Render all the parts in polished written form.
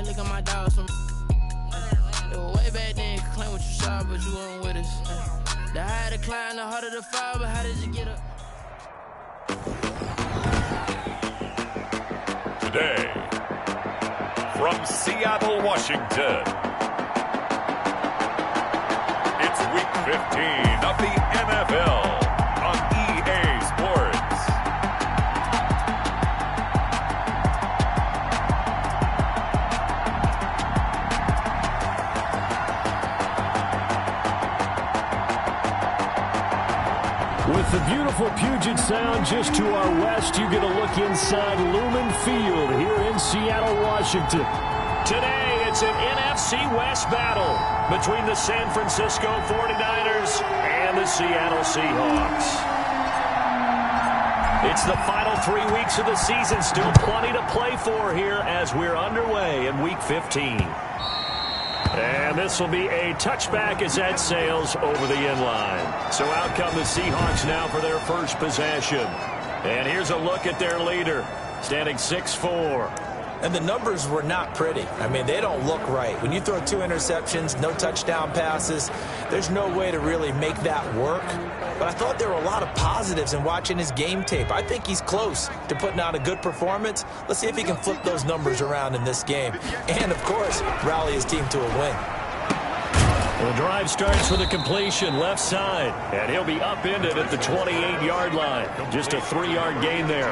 Hey, look at my dog. Way back then, you could claim what you saw, but you weren't with us. The higher the climb, the harder the fall, but how did you get up? Today, from Seattle, Washington, it's Week 15 of the NFL on EA Sports. With the beautiful Puget Sound just to our west, you get a look inside Lumen Field here in Seattle, Washington. Today, it's an NFC West battle between the San Francisco 49ers and the Seattle Seahawks. It's the final 3 weeks of the season, still plenty to play for here as we're underway in Week 15. And this will be a touchback as that sails over the inline. So out come the Seahawks now for their first possession. And here's a look at their leader, standing 6'4". And the numbers were not pretty. I mean, they don't look right. When you throw 2 interceptions, no touchdown passes, there's no way to really make that work. But I thought there were a lot of positives in watching his game tape. I think he's close to putting out a good performance. Let's see if he can flip those numbers around in this game. And, of course, rally his team to a win. The drive starts with a completion left side, and he'll be upended at the 28-yard line. Just a 3-yard gain there.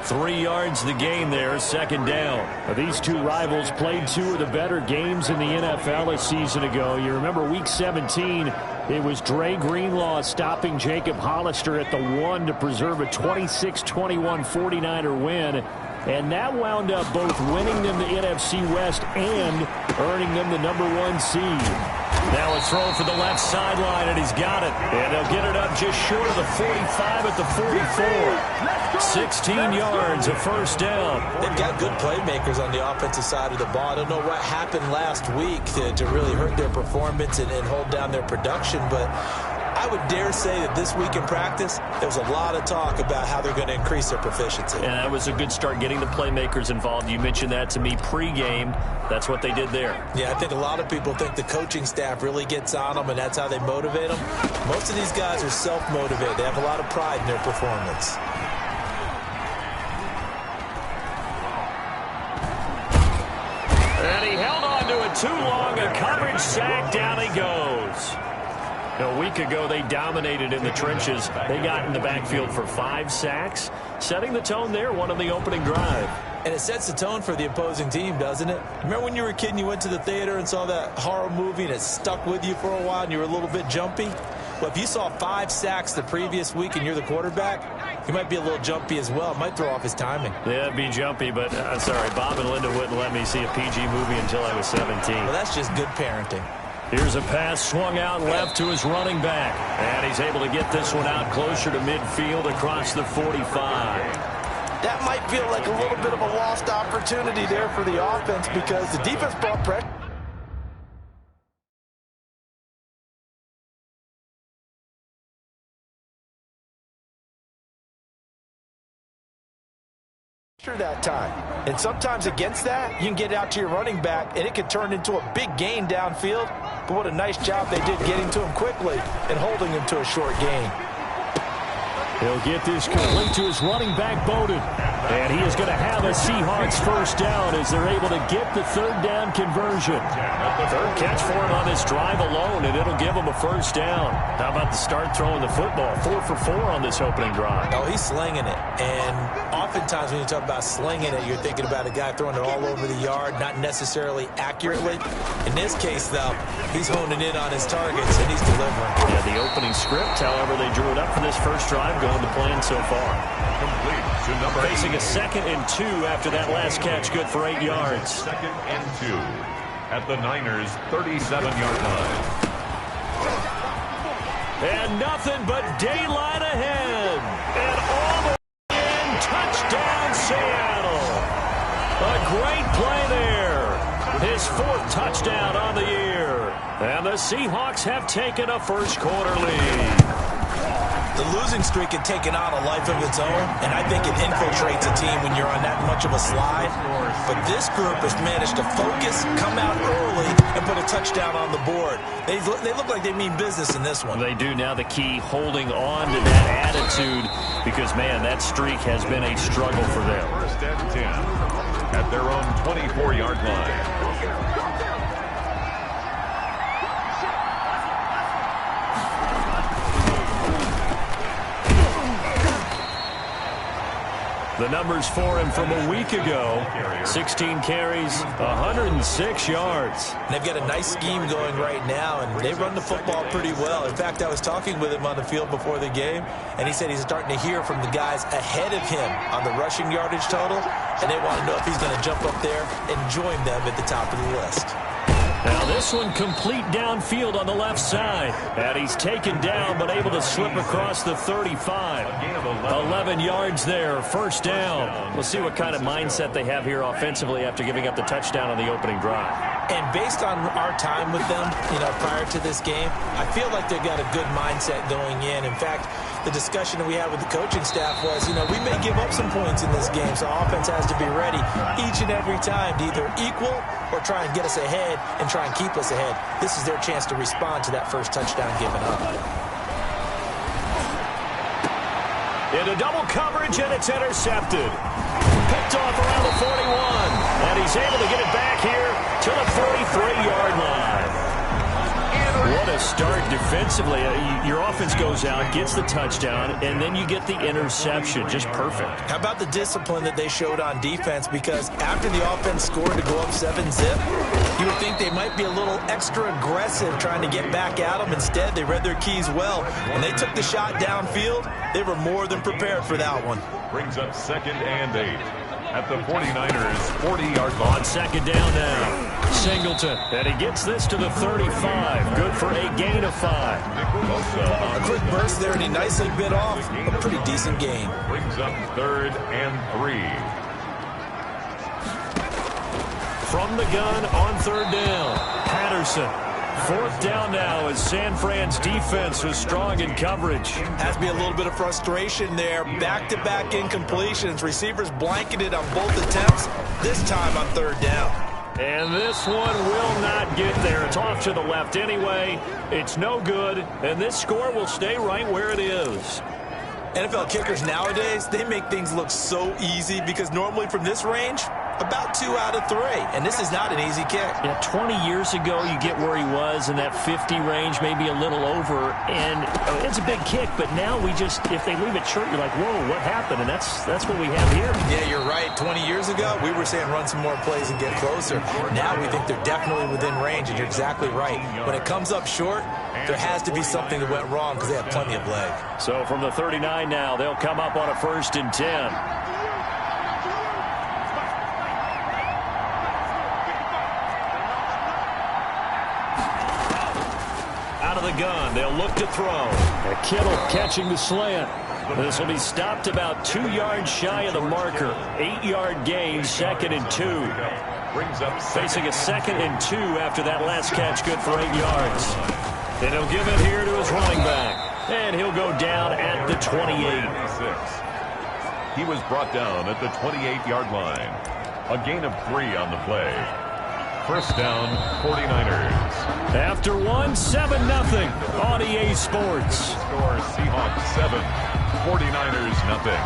3 yards the gain there, second down. These two rivals played 2 of the better games in the NFL a season ago. You remember Week 17, it was Dre Greenlaw stopping Jacob Hollister at the 1 to preserve a 26-21 49er win. And that wound up both winning them the NFC West and earning them the #1 seed. Now a throw for the left sideline, and he's got it. And they'll get it up just short of the 45 at the 44. 16 yards, a first down. They've got good playmakers on the offensive side of the ball. I don't know what happened last week to really hurt their performance and hold down their production, but I would dare say that this week in practice, there's a lot of talk about how they're going to increase their proficiency. And that was a good start, getting the playmakers involved. You mentioned that to me pregame. That's what they did there. Yeah, I think a lot of people think the coaching staff really gets on them, and that's how they motivate them. Most of these guys are self-motivated. They have a lot of pride in their performance. And he held on to it too long. A coverage sack. Down he goes. A week ago, they dominated in the trenches. They got in the backfield for 5 sacks, setting the tone there, one on the opening drive. And it sets the tone for the opposing team, doesn't it? Remember when you were a kid and you went to the theater and saw that horror movie and it stuck with you for a while and you were a little bit jumpy? Well, if you saw 5 sacks the previous week and you're the quarterback, you might be a little jumpy as well. It might throw off his timing. Yeah, it'd be jumpy, but sorry, Bob and Linda wouldn't let me see a PG movie until I was 17. Well, that's just good parenting. Here's a pass swung out left to his running back. And he's able to get this one out closer to midfield across the 45. That might feel like a little bit of a lost opportunity there for the offense because the defense brought pressure. That time. And sometimes against that, you can get out to your running back, and it can turn into a big gain downfield. But what a nice job they did getting to him quickly and holding him to a short gain. He'll get this complete to his running back, Bowden. And he is going to have a Seahawks first down as they're able to get the 3rd down conversion. 3rd catch for him on this drive alone, and it'll give him a first down. How about the start throwing the football? 4 for 4 on this opening drive. Oh, he's slinging it. And oftentimes when you talk about slinging it, you're thinking about a guy throwing it all over the yard, not necessarily accurately. In this case, though, he's honing in on his targets, and he's delivering. Yeah, the opening script, however, they drew it up for this first drive, going to plan so far. Complete to number Facing 8. a 2nd and 2 after that last catch, good for 8 yards. 2nd and 2 at the Niners' 37-yard line. And nothing but daylight ahead. And all the way in, touchdown Seattle. A great play there. His 4th touchdown on the year. And the Seahawks have taken a first quarter lead. The losing streak had taken on a life of its own, and I think it infiltrates a team when you're on that much of a slide. But this group has managed to focus, come out early, and put a touchdown on the board. They look like they mean business in this one. They do. Now the key, holding on to that attitude, because, man, that streak has been a struggle for them. First and 10 at their own 24-yard line. The numbers for him from a week ago: 16 carries, 106 yards. They've got a nice scheme going right now, and they run the football pretty well. In fact, I was talking with him on the field before the game, and he said he's starting to hear from the guys ahead of him on the rushing yardage total, and they want to know if he's going to jump up there and join them at the top of the list. Now this one complete downfield on the left side. And he's taken down but able to slip across the 35. 11 yards there, first down. We'll see what kind of mindset they have here offensively after giving up the touchdown on the opening drive. And based on our time with them, prior to this game, I feel like they've got a good mindset going in. In fact, the discussion that we had with the coaching staff was, we may give up some points in this game, so offense has to be ready each and every time to either equal or try and get us ahead and try and keep us ahead. This is their chance to respond to that first touchdown given up. Into double coverage, and it's intercepted. Picked off around the 41, and he's able to get it back here to the 43-yard line. What a start defensively. Your offense goes out, gets the touchdown, and then you get the interception. Just perfect. How about the discipline that they showed on defense? Because after the offense scored to go up 7-zip, you would think they might be a little extra aggressive trying to get back at them. Instead, they read their keys well. When they took the shot downfield, they were more than prepared for that one. Brings up 2nd and 8 at the 49ers 40-yard line. On second down now. Singleton, and he gets this to the 35. Good for a gain of 5. A quick burst there, and he nicely bit off a pretty decent gain. Brings up 3rd and 3. From the gun on 3rd down, Patterson. 4th down now as San Fran's defense was strong in coverage. Has to be a little bit of frustration there. Back-to-back incompletions. Receivers blanketed on both attempts, this time on 3rd down. And this one will not get there. It's off to the left anyway. It's no good, and this score will stay right where it is. NFL kickers nowadays, they make things look so easy because normally from this range, about 2 out of 3. And this is not an easy kick. Yeah, 20 years ago, you get where he was in that 50 range, maybe a little over. And it's a big kick, but now we just, if they leave it short, you're like, whoa, what happened? And that's what we have here. Yeah, you're right. 20 years ago, we were saying run some more plays and get closer. Now we think they're definitely within range, and you're exactly right. When it comes up short, there has to be something that went wrong because they have plenty of leg. So from the 39 now, they'll come up on a 1st and 10. Out of the gun, they'll look to throw. Kittle catching the slant. This will be stopped about 2 yards shy of the marker. 8-yard gain, 2nd and 2. Brings up facing a 2nd and 2 after that last catch, good for 8 yards. And he'll give it here to his running back. And he'll go down at the 28. He was brought down at the 28-yard line. A gain of 3 on the play. First down, 49ers. After one, 7-0 on EA Sports. Score Seahawks 7, 49ers nothing.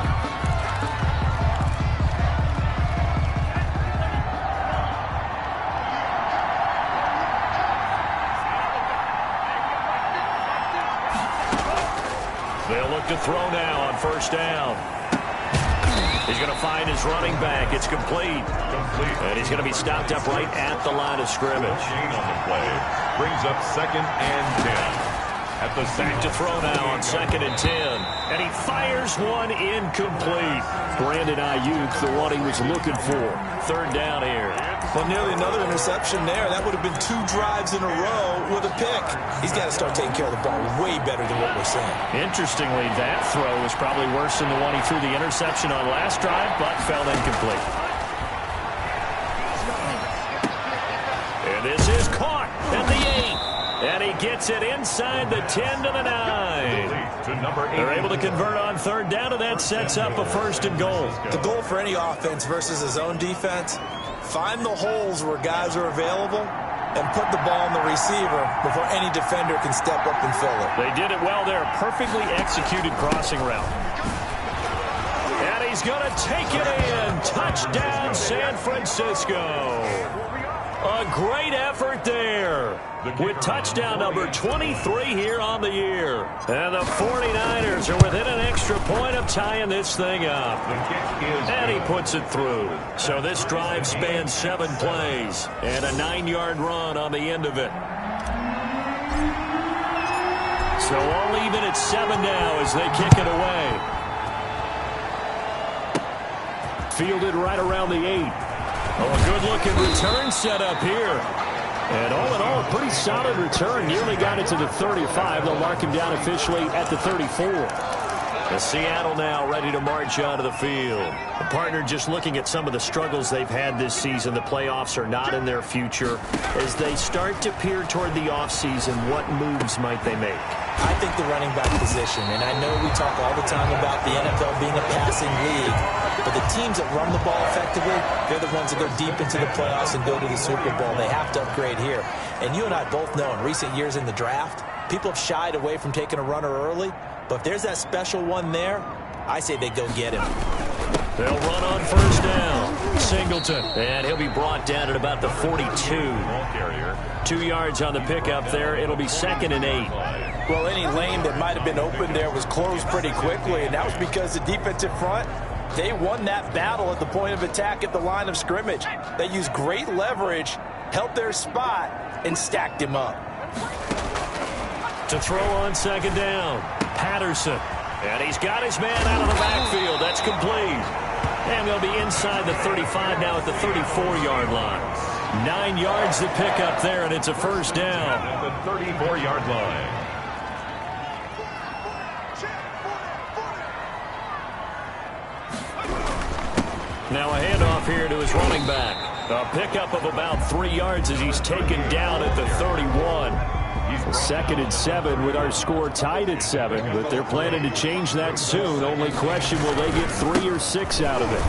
They'll look to throw now on 1st down. He's going to find his running back. It's complete. And he's going to be stopped up right at the line of scrimmage. Gain on the play. Brings up 2nd and 10. At the back to throw now on 2nd and 10. And he fires one incomplete. Brandon Ayuk, the one he was looking for. 3rd down here. Well, nearly another interception there. That would have been 2 drives in a row with a pick. He's got to start taking care of the ball way better than what we're saying. Interestingly, that throw was probably worse than the one he threw the interception on last drive, but fell incomplete. And this is caught at the 8. And he gets it inside the 10 to the 9. They're able to convert on third down, and that sets up a 1st and goal. The goal for any offense versus his own defense, find the holes where guys are available and put the ball on the receiver before any defender can step up and fill it. They did it well there. Perfectly executed crossing route. And he's going to take it in. Touchdown, San Francisco. A great effort there with touchdown number 23 here on the year. And the 49ers are within an extra point of tying this thing up. And he puts it through. So this drive spans 7 plays and a 9-yard run on the end of it. So all even at 7 now as they kick it away. Fielded right around the 8. Oh, a good-looking return set up here. And all in all, pretty solid return. Nearly got it to the 35. They'll mark him down officially at the 34. And Seattle now ready to march onto the field. The partner just looking at some of the struggles they've had this season. The playoffs are not in their future. As they start to peer toward the offseason, what moves might they make? I think the running back position, and I know we talk all the time about the NFL being a passing league, but the teams that run the ball effectively, they're the ones that go deep into the playoffs and go to the Super Bowl. They have to upgrade here. And you and I both know in recent years in the draft, people have shied away from taking a runner early, but if there's that special one there, I say they go get him. They'll run on 1st down. Singleton. And he'll be brought down at about the 42. 2 yards on the pickup there. It'll be 2nd and 8. Well, any lane that might have been open there was closed pretty quickly, and that was because the defensive front, they won that battle at the point of attack at the line of scrimmage. They used great leverage, held their spot, and stacked him up. To throw on 2nd down, Patterson. And he's got his man out of the backfield. That's complete. And they'll be inside the 35 now at the 34-yard line. 9 yards to pick up there, and it's a 1st down. At the 34-yard line. Now a handoff here to his running back. A pickup of about 3 yards as he's taken down at the 31. 2nd and 7 with our score tied at 7, but they're planning to change that soon. Only question, will they get 3 or 6 out of it?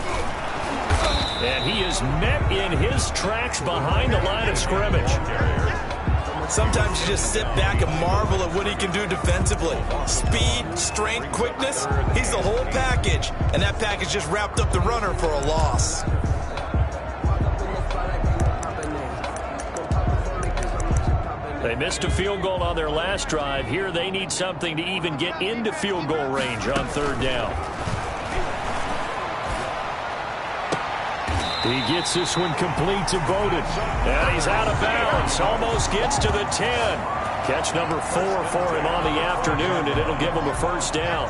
And he is met in his tracks behind the line of scrimmage. Sometimes you just sit back and marvel at what he can do defensively. Speed, strength, quickness, he's the whole package. And that package just wrapped up the runner for a loss. They missed a field goal on their last drive. Here they need something to even get into field goal range on 3rd down. He gets this one complete to Bowden. And he's out of bounds. Almost gets to the 10. Catch number 4 for him on the afternoon, and it'll give him a 1st down.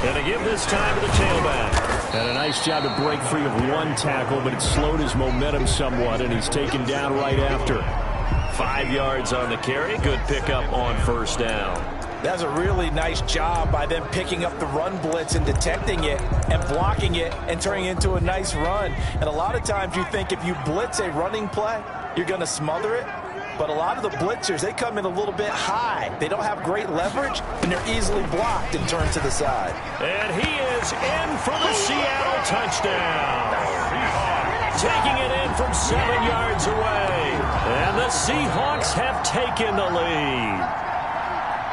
And to give this time to the tailback. And a nice job to break free of 1 tackle, but it slowed his momentum somewhat, and he's taken down right after. 5 yards on the carry. Good pickup on 1st down. That's a really nice job by them picking up the run blitz and detecting it and blocking it and turning it into a nice run. And a lot of times you think if you blitz a running play, you're going to smother it. But a lot of the blitzers, they come in a little bit high. They don't have great leverage, and they're easily blocked and turned to the side. And he is in for the Seattle touchdown. Taking it in from 7 yards away. And the Seahawks have taken the lead.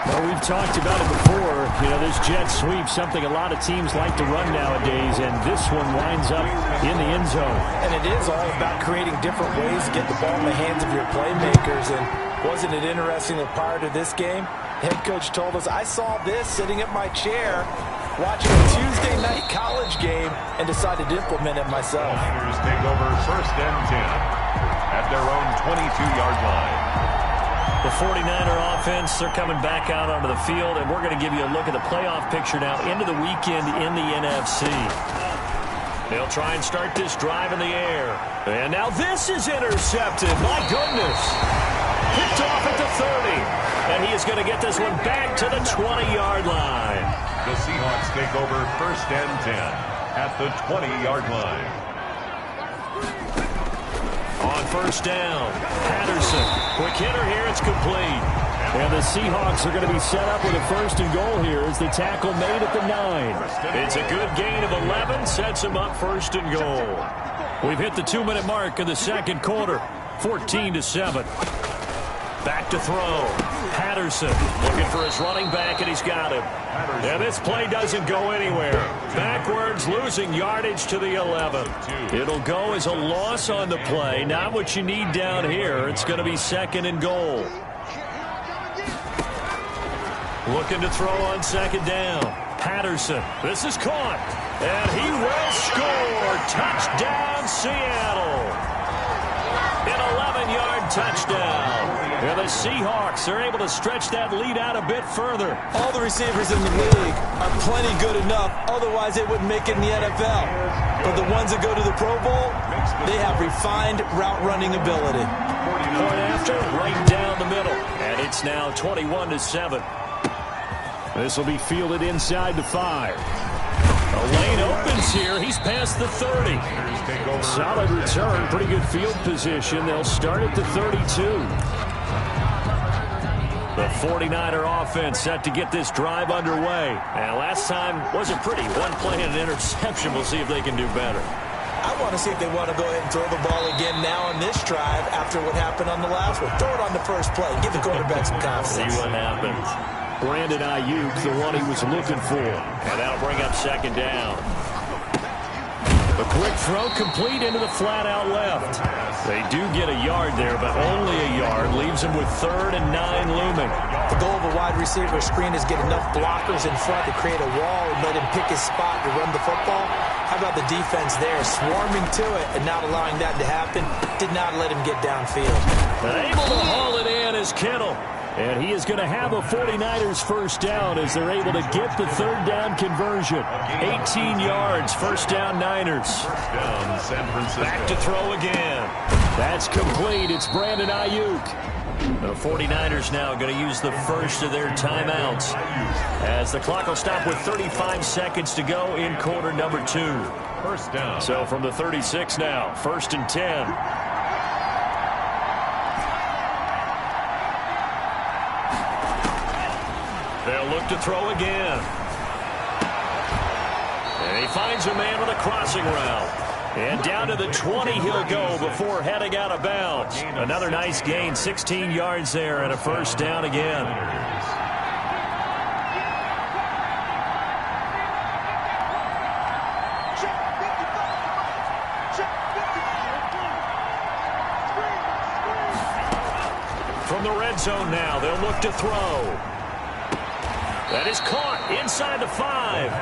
Well, we've talked about it before. You know, this jet sweep, something a lot of teams like to run nowadays, and this one winds up in the end zone. And it is all about creating different ways to get the ball in the hands of your playmakers. And wasn't it interesting that prior to this game, head coach told us, I saw this sitting at my chair watching a Tuesday night college game and decided to implement it myself. Niners take over 1st and 10 at their own 22-yard line. The 49er offense, they're coming back out onto the field, and we're going to give you a look at the playoff picture now into the weekend in the NFC. They'll try and start this drive in the air. And now this is intercepted. My goodness. Picked off at the 30. And he is going to get this one back to the 20-yard line. The Seahawks take over 1st and 10 at the 20-yard line. On first down, Patterson. Quick hitter here, it's complete. And the Seahawks are going to be set up with a first and goal here as the tackle made at the 9. It's a good gain of 11, sets them up first and goal. We've hit the 2-minute mark in the second quarter, 14-7. Back to throw. Patterson looking for his running back, and he's got him. And this play doesn't go anywhere. Backwards, losing yardage to the 11. It'll go as a loss on the play. Not what you need down here. It's going to be second and goal. Looking to throw on second down. Patterson. This is caught. And he will score. Touchdown, Seattle. An 11-yard touchdown. And the Seahawks are able to stretch that lead out a bit further. All the receivers in the league are plenty good enough. Otherwise, they wouldn't make it in the NFL. But the ones that go to the Pro Bowl, they have refined route running ability. Point after, right down the middle. And it's now 21-7. This will be fielded inside the 5. A lane opens here. He's past the 30. Solid return. Pretty good field position. They'll start at the 32. The 49er offense set to get this drive underway. And last time wasn't pretty. One play and an interception. We'll see if they can do better. I want to see if they want to go ahead and throw the ball again now on this drive after what happened on the last one. Throw it on the first play. Give the quarterback some confidence. See what happens. Brandon Ayuk, the one he was looking for. And that'll bring up second down. A quick throw complete into the flat out left. They do get a yard there, but only a yard. Leaves them with 3rd and 9 looming. The goal of a wide receiver screen is get enough blockers in front to create a wall and let him pick his spot to run the football. How about the defense there, swarming to it and not allowing that to happen? Did not let him get downfield. Able to haul it in is Kittle. And he is going to have a 49ers first down as they're able to get the 3rd down conversion. 18 yards, first down Niners. Back to throw again. That's complete. It's Brandon Ayuk. The 49ers now going to use the first of their timeouts as the clock will stop with 35 seconds to go in quarter number 2. First down. So from the 36 now, 1st and 10. They'll look to throw again. And he finds a man with a crossing route. And down to the 20 he'll go before heading out of bounds. Another nice gain, 16 yards there and a first down again. From the red zone now, they'll look to throw. That is caught inside the 5.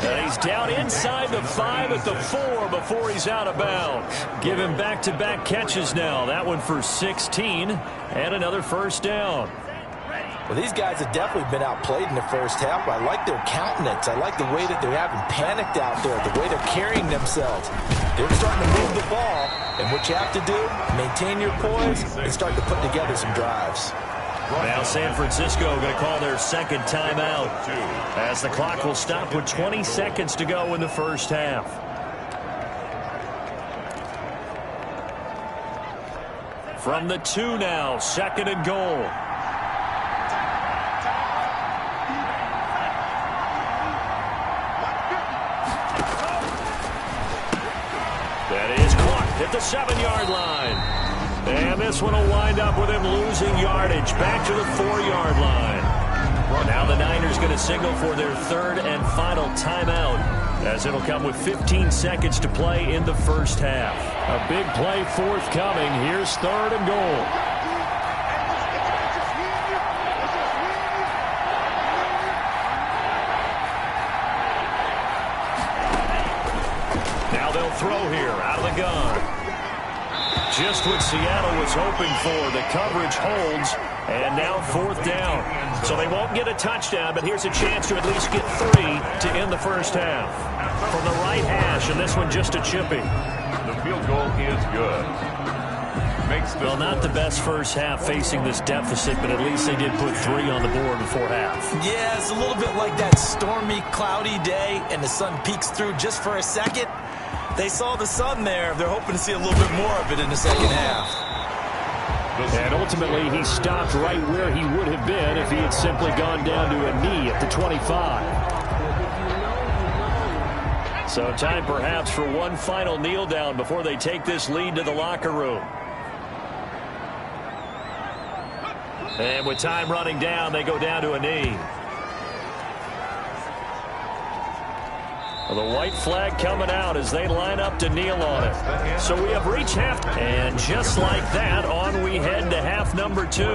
And he's down inside the 5 at the 4 before he's out of bounds. Give him back-to-back catches now. That one for 16 and another first down. Well, these guys have definitely been outplayed in the first half. I like their countenance. I like the way that they're having panicked out there, the way they're carrying themselves. They're starting to move the ball. And what you have to do, maintain your poise and start to put together some drives. Now San Francisco going to call their second timeout as the clock will stop with 20 seconds to go in the first half. From the 2 now, 2nd and goal. That is caught at the 7-yard line. And this one will wind up with him losing yardage back to the 4-yard line. Now the Niners going to signal for their 3rd and final timeout as it'll come with 15 seconds to play in the first half. A big play forthcoming. Here's 3rd and goal. Now they'll throw here out of the gun. Just what Seattle was hoping for. The coverage holds, and now 4th down. So they won't get a touchdown, but here's a chance to at least get 3 to end the first half. From the right hash, and this one just a chippy. The field goal is good. Well, not the best first half facing this deficit, but at least they did put 3 on the board before half. Yeah, it's a little bit like that stormy, cloudy day, and the sun peeks through just for a second. They saw the sun there. They're hoping to see a little bit more of it in the second half. And ultimately, he stopped right where he would have been if he had simply gone down to a knee at the 25. So time perhaps for one final kneel down before they take this lead to the locker room. And with time running down, they go down to a knee. The white flag coming out as they line up to kneel on it. So we have reached half. And just like that, on we head to half number 2. The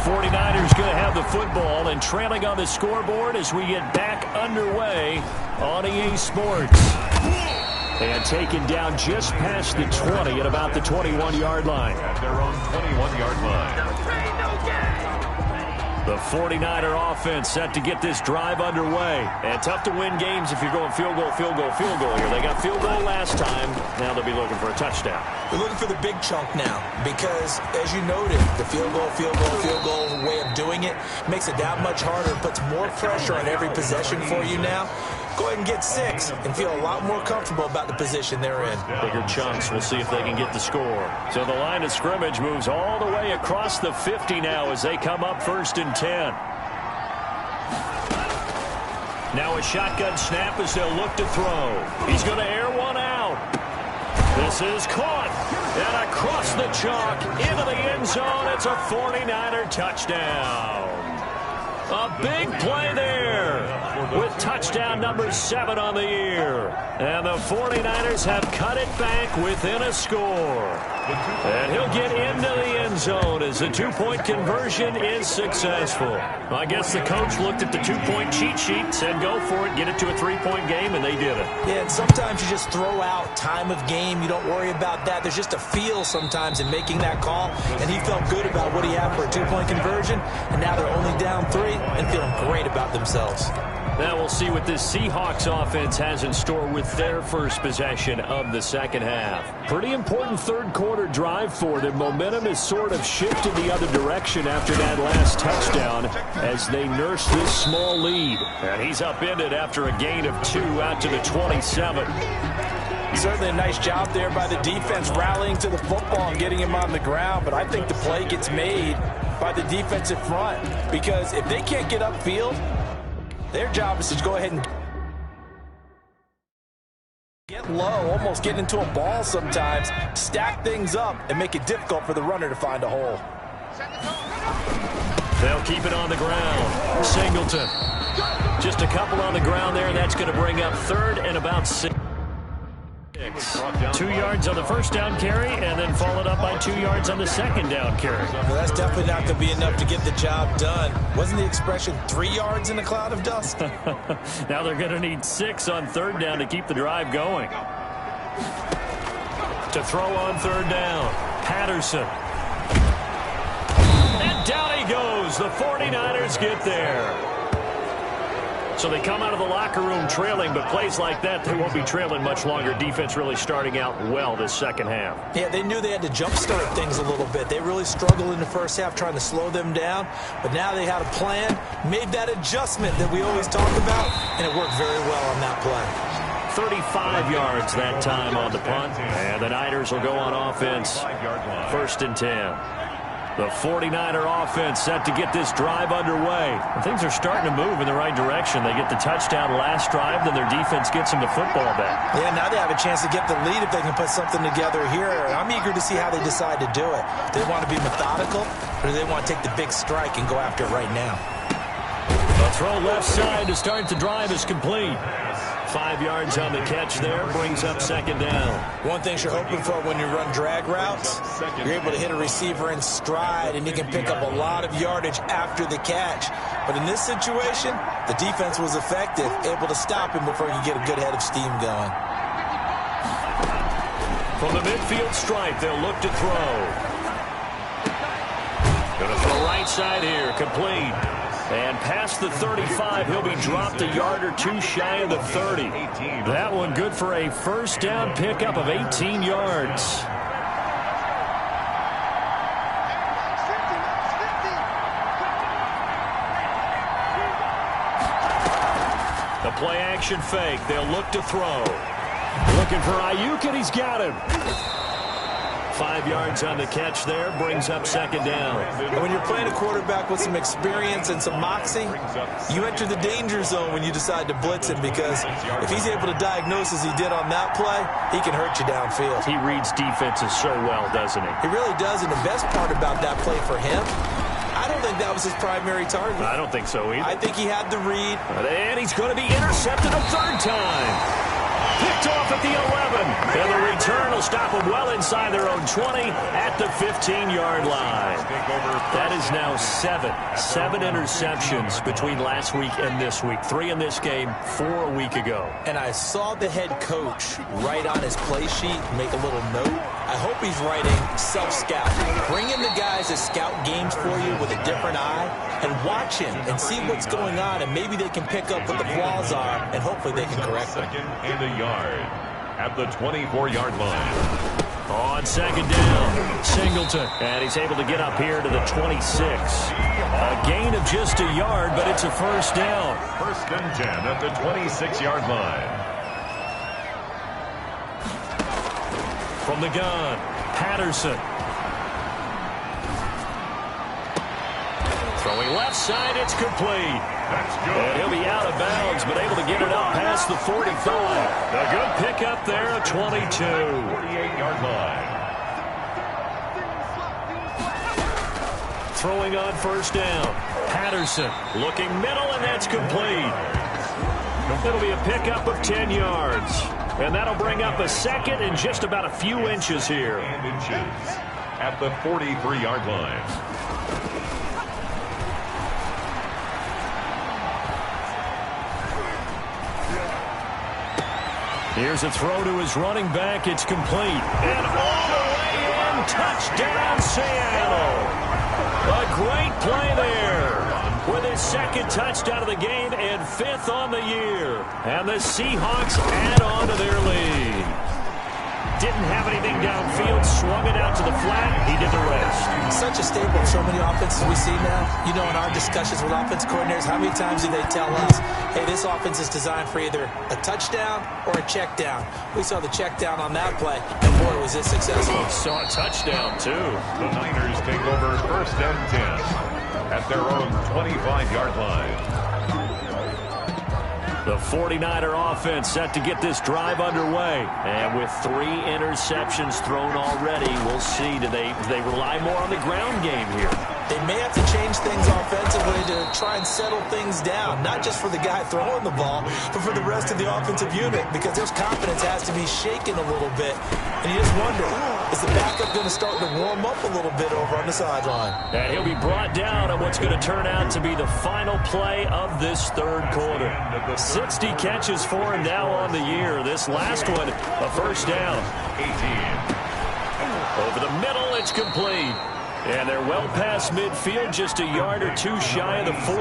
49ers going to have the football and trailing on the scoreboard as we get back underway on EA Sports. And taken down just past the 20 at about the 21-yard line. At their own 21-yard line. The 49er offense set to get this drive underway. And tough to win games if you're going field goal, field goal, field goal here. They got field goal last time. Now they'll be looking for a touchdown. They're looking for the big chunk now because, as you noted, the field goal way of doing it makes it that much harder and puts more pressure on every possession for you now. Go ahead and get 6 and feel a lot more comfortable about the position they're in. Bigger chunks. We'll see if they can get the score. So the line of scrimmage moves all the way across the 50 now as they come up 1st and 10. Now a shotgun snap as they'll look to throw. He's going to air one out. This is caught. And across the chalk into the end zone. It's a 49er touchdown. A big play there with touchdown number 7 on the year. And the 49ers have cut it back within a score. And he'll get into the end zone as the 2-point conversion is successful. I guess the coach looked at the 2-point cheat sheet, said go for it, get it to a 3-point game, and they did it. Yeah, and sometimes you just throw out time of game. You don't worry about that. There's just a feel sometimes in making that call, and he felt good about what he had for a 2-point conversion, and now they're only down 3 and feeling great about themselves. Now we'll see what this Seahawks offense has in store with their first possession of the second half. Pretty important third-quarter drive for them. Momentum has sort of shifted the other direction after that last touchdown as they nurse this small lead. And he's upended after a gain of 2 out to the 27. Certainly a nice job there by the defense rallying to the football and getting him on the ground, but I think the play gets made by the defensive front because if they can't get upfield, their job is to go ahead and get low, almost get into a ball sometimes, stack things up, and make it difficult for the runner to find a hole. They'll keep it on the ground. Singleton. Just a couple on the ground there. That's going to bring up 3rd and about 6. 2 yards on the first down carry, and then followed up by 2 yards on the second down carry. Well, that's definitely not going to be enough to get the job done. Wasn't the expression 3 yards in a cloud of dust? Now they're going to need 6 on 3rd down to keep the drive going. To throw on 3rd down, Patterson. And down he goes. The 49ers get there. So they come out of the locker room trailing, but plays like that, they won't be trailing much longer. Defense really starting out well this second half. Yeah, they knew they had to jumpstart things a little bit. They really struggled in the first half trying to slow them down, but now they had a plan, made that adjustment that we always talk about, and it worked very well on that play. 35 yards that time on the punt, and the Niners will go on offense. 1st and 10. The 49er offense set to get this drive underway. And things are starting to move in the right direction. They get the touchdown last drive, then their defense gets them the football back. Yeah, now they have a chance to get the lead if they can put something together here. And I'm eager to see how they decide to do it. Do they want to be methodical, or do they want to take the big strike and go after it right now? A throw left side to start the drive is complete. 5 yards on the catch there, brings up 2nd down. One thing you're hoping for when you run drag routes, you're able to hit a receiver in stride, and he can pick up a lot of yardage after the catch. But in this situation, the defense was effective, able to stop him before he could get a good head of steam going. From the midfield stripe, they'll look to throw. Going to throw right side here, complete. And past the 35, he'll be dropped a yard or 2 shy of the 30. That one good for a first down pickup of 18 yards. The play-action fake. They'll look to throw. Looking for Ayuk, and he's got him. 5 yards on the catch there, brings up second down. And when you're playing a quarterback with some experience and some moxie, you enter the danger zone when you decide to blitz him, because if he's able to diagnose as he did on that play, he can hurt you downfield. He reads defenses so well, doesn't he? He really does, and the best part about that play for him, I don't think that was his primary target. I don't think so either. I think he had the read. And he's going to be intercepted a third time. Picked off at the 11. And the return will stop them well inside their own 20 at the 15-yard line. That is now 7 interceptions between last week and this week. 3 in this game, 4 a week ago. And I saw the head coach write on his play sheet, make a little note. I hope he's writing self-scout. Bring in the guys that scout games for you with a different eye and watch him and see what's going on, and maybe they can pick up what the flaws are, and hopefully they can correct them. Second and a yard at the 24-yard line. On second down, Singleton. And he's able to get up here to the 26. A gain of just a yard, but it's a first down. First and 10 at the 26-yard line. From the gun, Patterson. Throwing left side, it's complete. That's good. And he'll be out of bounds, but able to get it up past the 45. A good pickup there, a 22. 48-yard line. Throwing on first down, Patterson looking middle, and that's complete. It'll be a pickup of 10 yards. And that'll bring up a second and just about a few inches here. And inches at the 43-yard line. Here's a throw to his running back. It's complete. And all the way in. Touchdown, Seattle. A great play there. With his second touchdown of the game and 5th on the year. And the Seahawks add on to their lead. Didn't have anything downfield, swung it out to the flat. He did the rest. Such a staple of so many offenses we see now. You know, in our discussions with offense coordinators, how many times do they tell us, hey, this offense is designed for either a touchdown or a check down. We saw the check down on that play, and boy, was it successful. Saw a touchdown, too. The Niners take over first and 10 at their own 25-yard line. The 49er offense set to get this drive underway. And with 3 interceptions thrown already, we'll see. Do they rely more on the ground game here? They may have to change things offensively to try and settle things down, not just for the guy throwing the ball, but for the rest of the offensive unit, because their confidence has to be shaken a little bit. And you just wonder, is the backup going to start to warm up a little bit over on the sideline? And he'll be brought down on what's going to turn out to be the final play of this third quarter. 60 catches for him now on the year. This last one, a first down. 18. Over the middle, it's complete. And they're well past midfield, just a yard or 2 shy of the 40.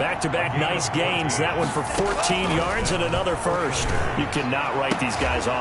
Back-to-back nice gains. That one for 14 yards and another first. You cannot write these guys off.